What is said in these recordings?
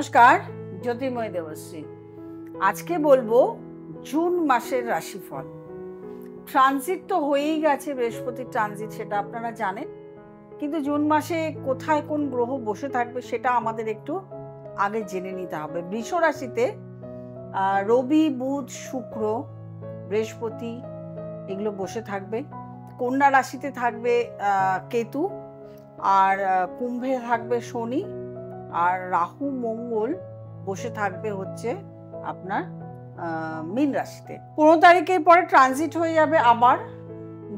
নমস্কার, জ্যোতির্ময় দেবশ্রী। আজকে বলবো জুন মাসের রাশিফল। ট্রানজিট তো হয়েই গেছে, বৃহস্পতির ট্রানজিট, সেটা আপনারা জানেন। কিন্তু জুন মাসে কোথায় কোন গ্রহ বসে থাকবে সেটা আমাদের একটু আগে জেনে নিতে হবে। বৃষ রাশিতে রবি, বুধ, শুক্র, বৃহস্পতি এগুলো বসে থাকবে। কন্যা রাশিতে থাকবে কেতু, আর কুম্ভে থাকবে শনি, আর রাহু মঙ্গল বসে থাকবে হচ্ছে আপনার মীন রাশিতে। 15 তারিখের পরে ট্রানজিট হয়ে যাবে আবার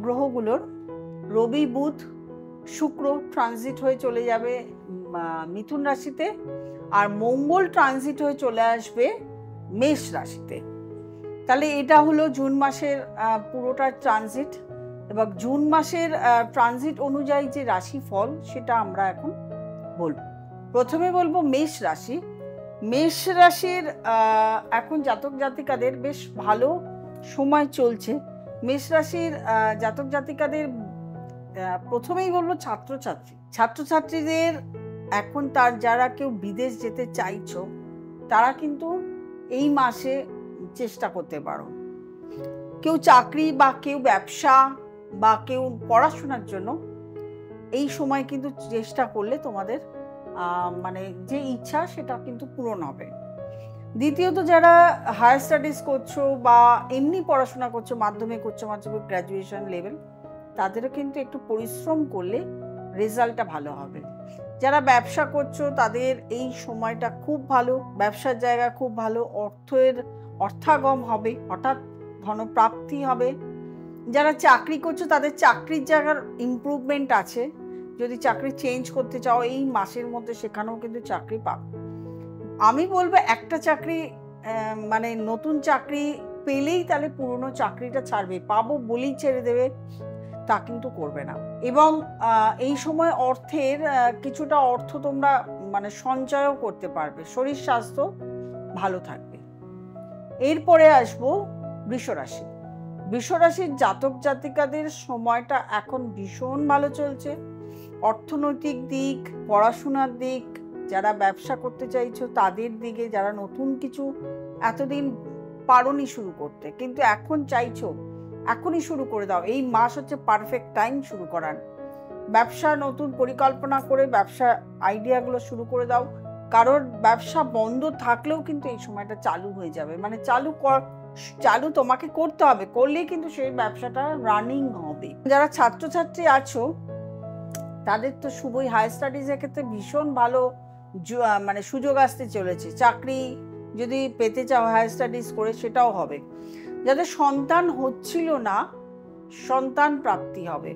গ্রহগুলোর। রবি, বুধ, শুক্র ট্রানজিট হয়ে চলে যাবে মিথুন রাশিতে, আর মঙ্গল ট্রানজিট হয়ে চলে আসবে মেষ রাশিতে। তাহলে এটা হলো জুন মাসের পুরোটা ট্রানজিট। এবং জুন মাসের ট্রানজিট অনুযায়ী যে রাশিফল সেটা আমরা এখন বলবো। প্রথমে বলবো মেষ রাশি। মেষ রাশির এখন জাতক জাতিকাদের বেশ ভালো সময় চলছে। মেষ রাশির জাতক জাতিকাদের প্রথমেই বলবো ছাত্রছাত্রীদের এখন যারা কেউ বিদেশ যেতে চাইছো তারা কিন্তু এই মাসে চেষ্টা করতে পারো। কেউ চাকরি বা কেউ ব্যবসা বা কেউ পড়াশোনার জন্য এই সময় কিন্তু চেষ্টা করলে তোমাদের মানে যে ইচ্ছা সেটা কিন্তু পূরণ হবে। দ্বিতীয়ত যারা হায়ার স্টাডিজ করছো বা এমনি পড়াশোনা করছো, মাধ্যমিক, উচ্চ মাধ্যমিক, গ্র্যাজুয়েশন লেভেল, তাদেরও কিন্তু একটু পরিশ্রম করলে রেজাল্টটা ভালো হবে। যারা ব্যবসা করছো তাদের এই সময়টা খুব ভালো, ব্যবসার জায়গা খুব ভালো, অর্থাগম হবে, হঠাৎ ধনপ্রাপ্তি হবে। যারা চাকরি করছো তাদের চাকরির জায়গার ইমপ্রুভমেন্ট আছে। যদি চাকরি চেঞ্জ করতে চাও এই মাসের মধ্যে সেখানেও কিন্তু চাকরি পাবে। আমি বলবো একটা চাকরি মানে নতুন চাকরি পেলেই তাহলে পুরনো চাকরিটা ছাড়বে, পাবো বলেই ছেড়ে দেবে তা কিন্তু করবে না। এবং এই সময় অর্থের কিছুটা অর্থ তোমরা মানে সঞ্চয়ও করতে পারবে। শরীর স্বাস্থ্য ভালো থাকবে। এরপরে আসবো বৃষ রাশি। বৃষ রাশির জাতক জাতিকাদের সময়টা এখন ভীষণ ভালো চলছে। অর্থনৈতিক দিক, পড়াশোনার দিক, যারা ব্যবসা করতে চাইছো তাদের দিকে, যারা নতুন কিছু এতদিন পারোনি শুরু করতে কিন্তু এখন চাইছো, এখনই শুরু করে দাও। এই মাস হচ্ছে পারফেক্ট টাইম শুরু করার। ব্যবসা নতুন পরিকল্পনা করে ব্যবসা আইডিয়াগুলো শুরু করে দাও। কারোর ব্যবসা বন্ধ থাকলেও কিন্তু এই সময়টা চালু হয়ে যাবে। মানে চালু তোমাকে করতে হবে, করলেই কিন্তু সেই ব্যবসাটা রানিং হবে। যারা ছাত্রছাত্রী আছো তাদের তো শুভই। হায়ার স্টাডিজের ক্ষেত্রে ভীষণ ভালো মানে সুযোগ আসতে চলেছে। চাকরি যদি পেতে চাও হায়ার স্টাডিজ করে সেটাও হবে। যাদের সন্তান হচ্ছিল না, সন্তান প্রাপ্তি হবে।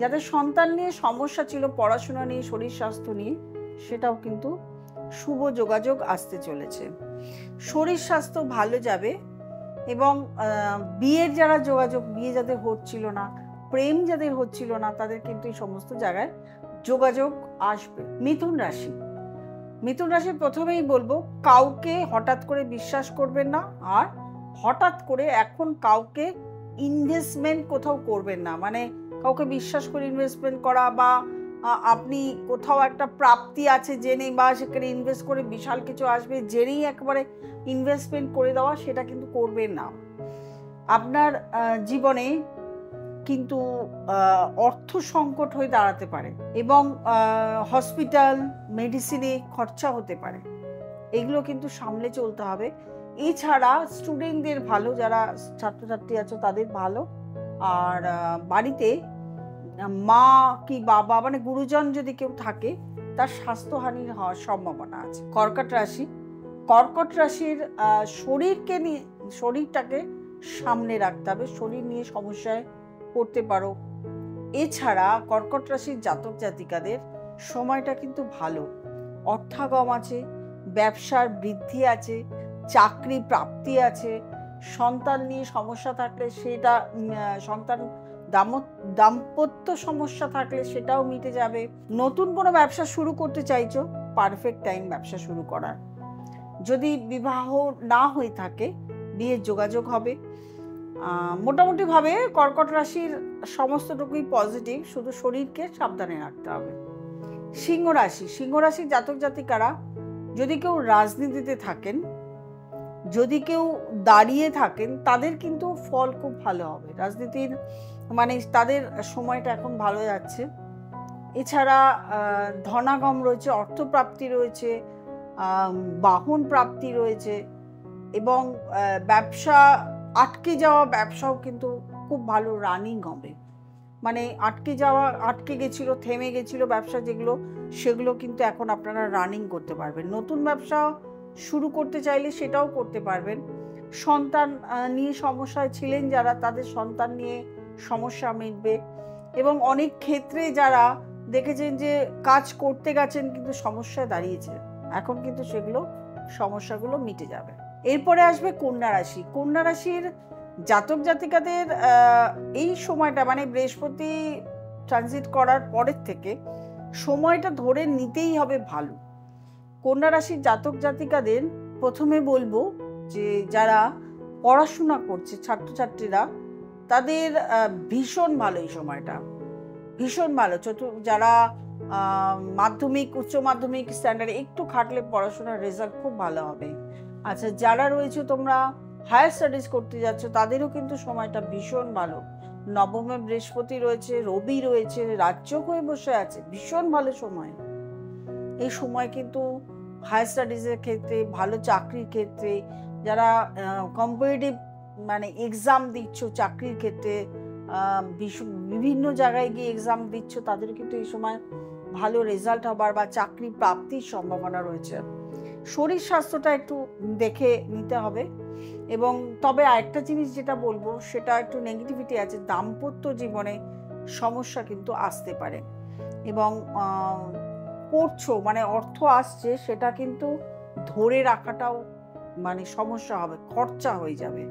যাদের সন্তান নিয়ে সমস্যা ছিল, পড়াশোনা নিয়ে, শরীর স্বাস্থ্য নিয়ে, সেটাও কিন্তু শুভ যোগাযোগ আসতে চলেছে। শরীর স্বাস্থ্য ভালো যাবে। এবং বিয়ের যারা যোগাযোগ, বিয়ে যাদের হচ্ছিল না, প্রেম যাদের হচ্ছিল না, তাদের কিন্তু এই সমস্ত জায়গায় যোগাযোগ আসবে। মিথুন রাশি। মিথুন রাশি প্রথমেই বলবো কাউকে হঠাৎ করে বিশ্বাস করবেন না। আর হঠাৎ করে এখন কাউকে ইনভেস্টমেন্ট কোথাও করবেন না। মানে কাউকে বিশ্বাস করে ইনভেস্টমেন্ট করা বা আপনি কোথাও একটা প্রাপ্তি আছে জেনে বা সেখানে ইনভেস্ট করে বিশাল কিছু আসবে জেনেই একবারে ইনভেস্টমেন্ট করে দেওয়া, সেটা কিন্তু করবেন না। আপনার জীবনে কিন্তু অর্থ সংকট হয়ে দাঁড়াতে পারে এবং হসপিটাল, মেডিসিনে খরচা হতে পারে। এগুলো কিন্তু সামলে চলতে হবে। এছাড়া স্টুডেন্টদের ভালো, যারা ছাত্রছাত্রী আছো তাদের ভালো। আর বাড়িতে মা কি বাবা মানে গুরুজন যদি কেউ থাকে তার স্বাস্থ্যহানি হওয়ার সম্ভাবনা আছে। কর্কট রাশি। কর্কট রাশির শরীরটাকে সামনে রাখতে হবে। শরীর নিয়ে সমস্যায় পড়তে পারো। এছাড়া কর্কট রাশির জাতক জাতিকাদের সময়টা কিন্তু ভালো। অর্থাগম আছে, ব্যবসার বৃদ্ধি আছে, চাকরি প্রাপ্তি আছে। সন্তান নিয়ে সমস্যা থাকলে সেটা, সন্তান দাম্পত্য সমস্যা থাকলে সেটাও মিটে যাবে। নতুন কোনো ব্যবসা শুরু করতে চাইছো, পারফেক্ট টাইম ব্যবসা শুরু করার। যদি বিবাহ না হয়ে থাকে বিয়ের যোগাযোগ হবে। মোটামুটিভাবে কর্কট রাশির সমস্তটুকুই পজিটিভ, শুধু শরীরকে সাবধানে রাখতে হবে। সিংহ রাশি। সিংহ রাশির জাতক জাতিকারা যদি কেউ রাজনীতিতে থাকেন, যদি কেউ দাঁড়িয়ে থাকেন, তাদের কিন্তু ফল খুব ভালো হবে। রাজনীতির মানে তাদের সময়টা এখন ভালো যাচ্ছে। এছাড়া ধনাগম রয়েছে, অর্থপ্রাপ্তি রয়েছে, বাহন প্রাপ্তি রয়েছে, এবং ব্যবসা আটকে যাওয়া ব্যবসাও কিন্তু খুব ভালো রানিং হবে। মানে আটকে গেছিল, থেমে গেছিল ব্যবসা যেগুলো, সেগুলো কিন্তু এখন আপনারা রানিং করতে পারবেন। নতুন ব্যবসা শুরু করতে চাইলে সেটাও করতে পারবেন। সন্তান নিয়ে সমস্যায় ছিলেন যারা, তাদের সন্তান নিয়ে সমস্যা মিটবে। এবং অনেক ক্ষেত্রে যারা দেখেছেন যে কাজ করতে গেছেন কিন্তু সমস্যায় দাঁড়িয়েছে, এখন কিন্তু সেগুলো সমস্যাগুলো মিটে যাবে। এরপরে আসবে কন্যা রাশি। কন্যা রাশির জাতক জাতিকাদের এই সময়টা মানে বৃহস্পতি ট্রানজিট করার পরের থেকে সময়টা ধরে নিতেই হবে ভালো। কন্যা রাশির জাতক জাতিকাদের প্রথমে বলবো যে যারা পড়াশোনা করছে ছাত্রছাত্রীরা, তাদের ভীষণ ভালো এই সময়টা, ভীষণ ভালো। যারা মাধ্যমিক, উচ্চ মাধ্যমিক স্ট্যান্ডার্ডে একটু খাটলে পড়াশোনার রেজাল্ট খুব ভালো হবে। আচ্ছা, যারা রয়েছে তোমরা হায়ার স্টাডিজ করতে যাচ্ছ, তাদেরও কিন্তু সময়টা ভীষণ ভালো। নবমে বৃহস্পতি রয়েছে, রবি রয়েছে, রাজযোগ হয়ে বসে আছে, ভীষণ ভালো সময়। এই সময় কিন্তু হায়ার স্টাডিজের ক্ষেত্রে, ভালো চাকরির ক্ষেত্রে, যারা কম্পিটিটিভ মানে এক্সাম দিচ্ছ চাকরির ক্ষেত্রে, বিভিন্ন জায়গায় গিয়ে এক্সাম দিচ্ছ, তাদের কিন্তু এই সময় ভালো রেজাল্ট হবার বা চাকরি প্রাপ্তির সম্ভাবনা রয়েছে। শরীর স্বাস্থ্যটা একটু দেখে নিতে হবে। এবং তবে আরেকটা জিনিস যেটা বলবো, সেটা একটু নেগেটিভিটি আছে, দাম্পত্য জীবনে সমস্যা কিন্তু আসতে পারে। এবং পড়ছো মানে অর্থ আসছে, সেটা কিন্তু ধরে রাখাটাও মানে সমস্যা হবে, খরচা হয়ে যাবে।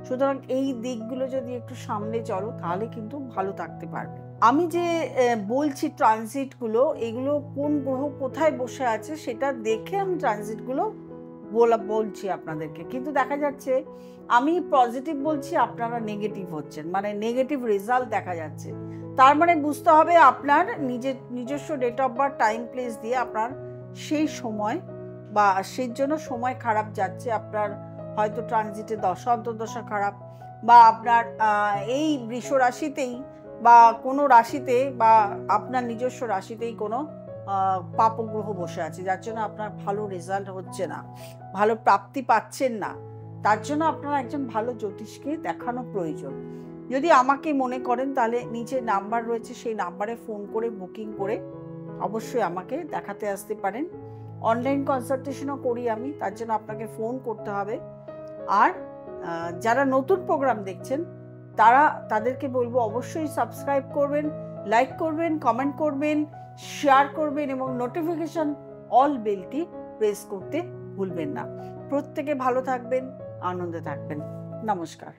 সুতরাং এই দিকগুলো যদি একটু সামনে চলো, তাহলে কিন্তু ভালো থাকতে পারবে। আমি যে বলছি ট্রানজিটগুলো, এগুলো কোন গ্রহ কোথায় বসে আছে সেটা দেখে আমি ট্রানজিটগুলো বলছি আপনাদেরকে। কিন্তু দেখা যাচ্ছে আমি পজিটিভ বলছি, আপনারা নেগেটিভ হচ্ছেন, মানে নেগেটিভ রেজাল্ট দেখা যাচ্ছে। তার মানে বুঝতে হবে আপনার নিজস্ব date of birth, time, place দিয়ে আপনার সেই সময় বা সেই জন্য সময় খারাপ যাচ্ছে। আপনার হয়তো ট্রানজিটে দশা অন্তর্দশা খারাপ, বা আপনার এই বৃষ রাশিতেই বা কোনো রাশিতে বা আপনার নিজস্ব রাশিতেই কোনো পাপগ্রহ বসে আছে, যার জন্য আপনার ভালো রেজাল্ট হচ্ছে না, ভালো প্রাপ্তি পাচ্ছেন না। তার জন্য আপনার একজন ভালো জ্যোতিষকে দেখানো প্রয়োজন। যদি আমাকে মনে করেন, তাহলে নিচে নাম্বার রয়েছে, সেই নাম্বারে ফোন করে বুকিং করে অবশ্যই আমাকে দেখাতে আসতে পারেন। অনলাইন কনসালটেশনও করি আমি, তার জন্য আপনাকে ফোন করতে হবে। আর যারা নতুন প্রোগ্রাম দেখছেন, তাদেরকে বলবো অবশ্যই সাবস্ক্রাইব করবেন, লাইক করবেন, কমেন্ট করবেন, শেয়ার করবেন, এবং নোটিফিকেশন অল বেলটি প্রেস করতে ভুলবেন না। প্রত্যেকে ভালো থাকবেন, আনন্দে থাকবেন। নমস্কার।